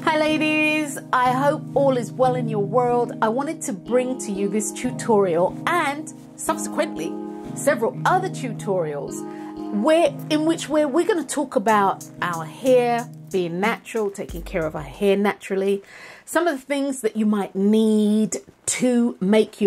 Hi ladies, I hope all is well in your world. I wanted to bring to you this tutorial and subsequently several other tutorials in which we're going to talk about our hair being natural, taking care of our hair naturally, some of the things that you might need to make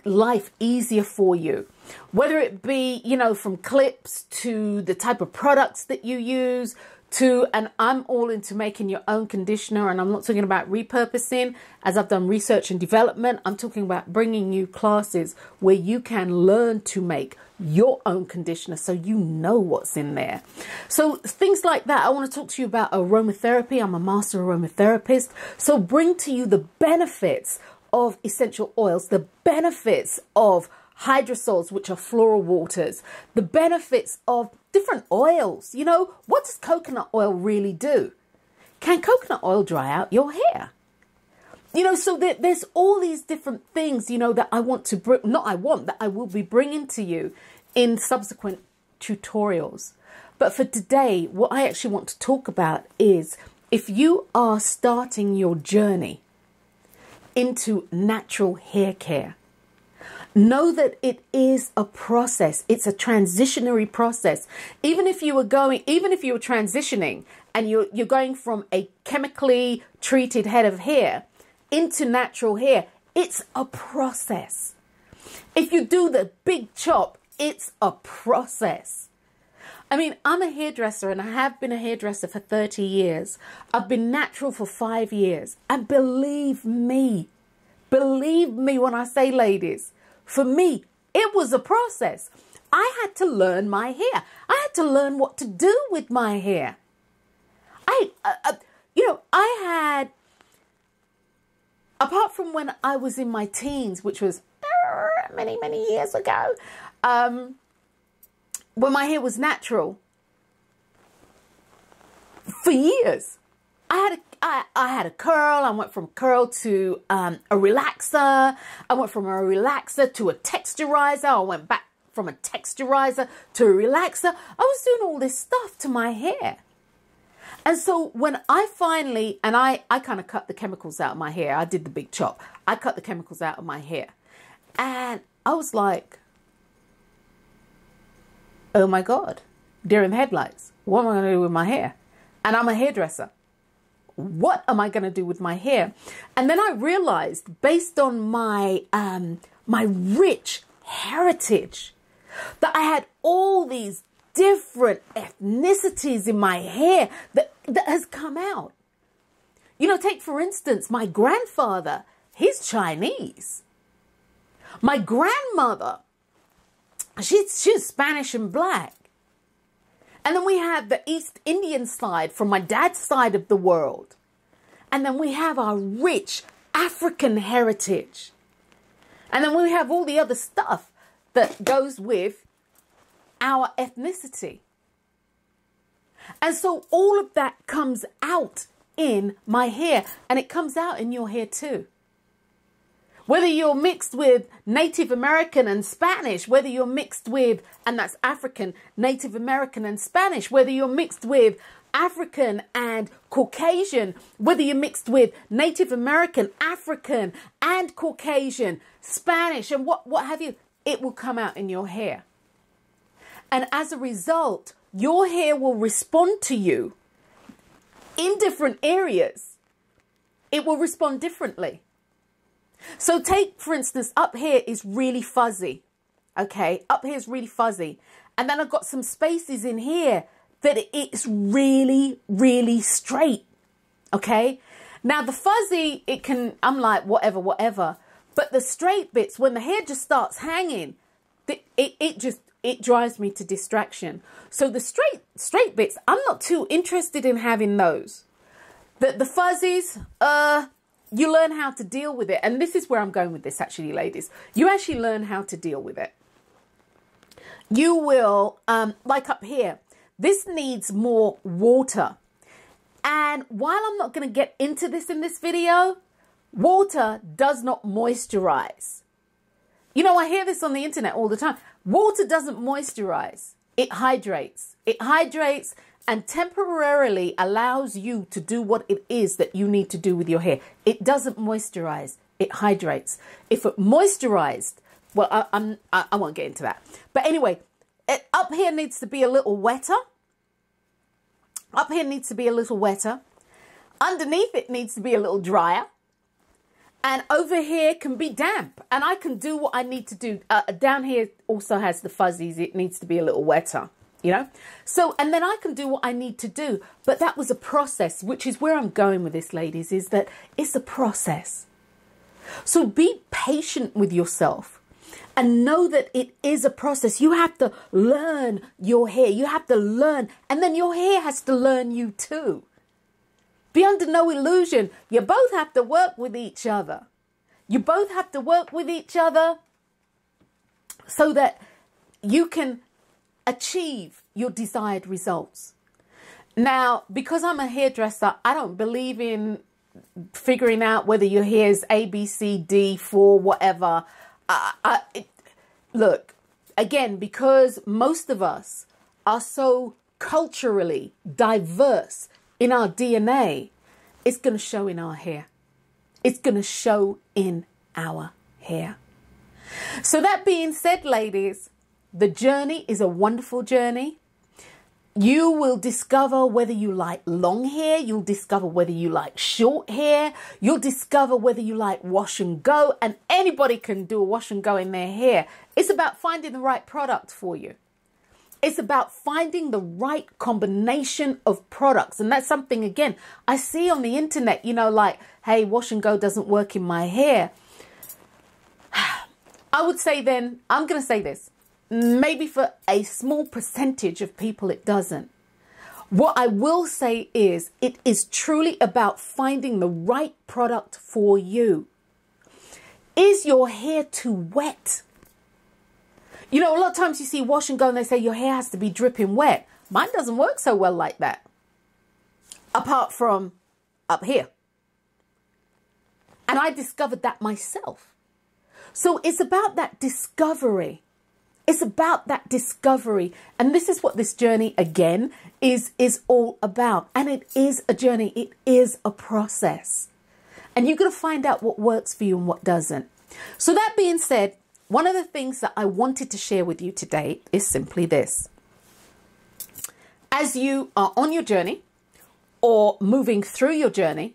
life easier for you. Whether it be, from clips to the type of products that you use and I'm all into making your own conditioner, and I'm not talking about repurposing as I've done research and development. I'm talking about bringing you classes where you can learn to make your own conditioner so you know what's in there. So things like that. I want to talk to you about aromatherapy. I'm a master aromatherapist. So bring to you the benefits of essential oils, the benefits of hydrosols, which are floral waters, the benefits of different oils. What does coconut oil really do? Can coconut oil dry out your hair? So there's all these different things, that I want to bring, that I will be bringing to you in subsequent tutorials. But for today, what I actually want to talk about is if you are starting your journey into natural hair care, know that it is a process. It's a transitionary process. Even if you were transitioning and you're going from a chemically treated head of hair into natural hair, it's a process. If you do the big chop, it's a process. I'm a hairdresser and I have been a hairdresser for 30 years. I've been natural for 5 years. And believe me when I say, ladies, for me, it was a process. I had to learn my hair. I had to learn what to do with my hair. Apart from when I was in my teens, which was many, many years ago, when my hair was natural, for years, I had a curl. I went from curl to a relaxer. I went from a relaxer to a texturizer. I went back from a texturizer to a relaxer. I was doing all this stuff to my hair. And so when I finally, and I kind of cut the chemicals out of my hair. I did the big chop. I cut the chemicals out of my hair. And I was like, oh my God, deer in the headlights. What am I going to do with my hair? And I'm a hairdresser. What am I going to do with my hair? And then I realized, based on my rich heritage, that I had all these different ethnicities in my hair that has come out. Take for instance, my grandfather, he's Chinese. My grandmother, she's Spanish and black. And then we have the East Indian side from my dad's side of the world. And then we have our rich African heritage. And then we have all the other stuff that goes with our ethnicity. And so all of that comes out in my hair, and it comes out in your hair too. Whether you're mixed with Native American and Spanish, whether you're mixed with, and that's African, Native American and Spanish, whether you're mixed with African and Caucasian, whether you're mixed with Native American, African and Caucasian, Spanish and what have you, it will come out in your hair. And as a result, your hair will respond to you in different areas. It will respond differently. So take, for instance, up here is really fuzzy. Okay, up here is really fuzzy. And then I've got some spaces in here that it's really, really straight. Okay, now the fuzzy, I'm like, whatever. But the straight bits, when the hair just starts hanging, it drives me to distraction. So the straight bits, I'm not too interested in having those. The fuzzies, you learn how to deal with it. And this is where I'm going with this, actually, ladies. You actually learn how to deal with it. You will, like up here, this needs more water. And while I'm not going to get into this in this video, water does not moisturize. I hear this on the internet all the time. Water doesn't moisturize. It hydrates. It hydrates and temporarily allows you to do what it is that you need to do with your hair. It doesn't moisturize, it hydrates. If it moisturized, well, I won't get into that. But anyway, up here needs to be a little wetter. Up here needs to be a little wetter. Underneath it needs to be a little drier. And over here can be damp. And I can do what I need to do. Down here also has the fuzzies. It needs to be a little wetter, you know. So, and then I can do what I need to do. But that was a process, which is where I'm going with this, ladies, is that it's a process. So be patient with yourself. And know that it is a process. You have to learn your hair. You have to learn. And then your hair has to learn you too. Be under no illusion. You both have to work with each other. You both have to work with each other so that you can achieve your desired results. Now, because I'm a hairdresser, I don't believe in figuring out whether your hair is A, B, C, D, 4, whatever. Look, again, because most of us are so culturally diverse in our DNA, it's going to show in our hair. It's going to show in our hair. So that being said, ladies, the journey is a wonderful journey. You will discover whether you like long hair. You'll discover whether you like short hair. You'll discover whether you like wash and go. And anybody can do a wash and go in their hair. It's about finding the right product for you. It's about finding the right combination of products. And that's something, again, I see on the internet, you know, like, hey, wash and go doesn't work in my hair. I would say then, I'm going to say this. Maybe for a small percentage of people, it doesn't. What I will say is it is truly about finding the right product for you. Is your hair too wet? You know, a lot of times you see wash and go and they say your hair has to be dripping wet. Mine doesn't work so well like that. Apart from up here. And I discovered that myself. So it's about that discovery. It's about that discovery. And this is what this journey, again, is all about. And it is a journey. It is a process. And you've got to find out what works for you and what doesn't. So that being said, one of the things that I wanted to share with you today is simply this. As you are on your journey or moving through your journey,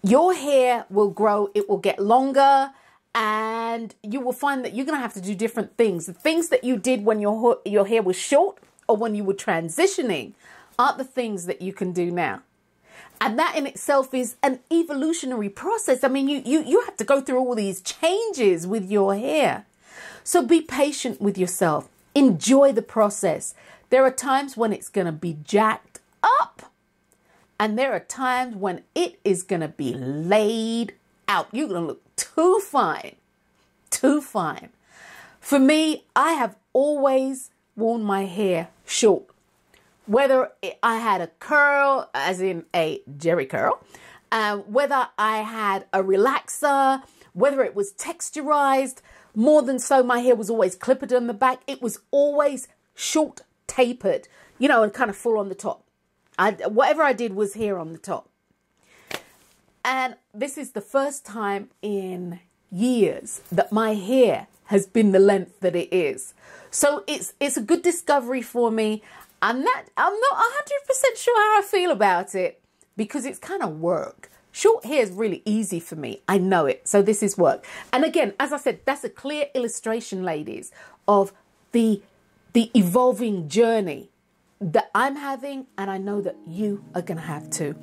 your hair will grow. It will get longer. And you will find that you're going to have to do different things. The things that you did when your hair was short or when you were transitioning aren't the things that you can do now. And that in itself is an evolutionary process. I mean, you have to go through all these changes with your hair. So be patient with yourself. Enjoy the process. There are times when it's going to be jacked up. And there are times when it is going to be laid out. You're going to look too fine. Too fine. For me, I have always worn my hair short. Whether I had a curl, as in a jerry curl, whether I had a relaxer, whether it was texturized, more than so, my hair was always clipped on the back. It was always short tapered, you know, and kind of full on the top. Whatever I did was hair on the top. And this is the first time in years that my hair has been the length that it is. So it's a good discovery for me. I'm not 100% sure how I feel about it because it's kind of work. Short hair is really easy for me. I know it. So this is work. And again, as I said, that's a clear illustration, ladies, of the evolving journey that I'm having, and I know that you are going to have too.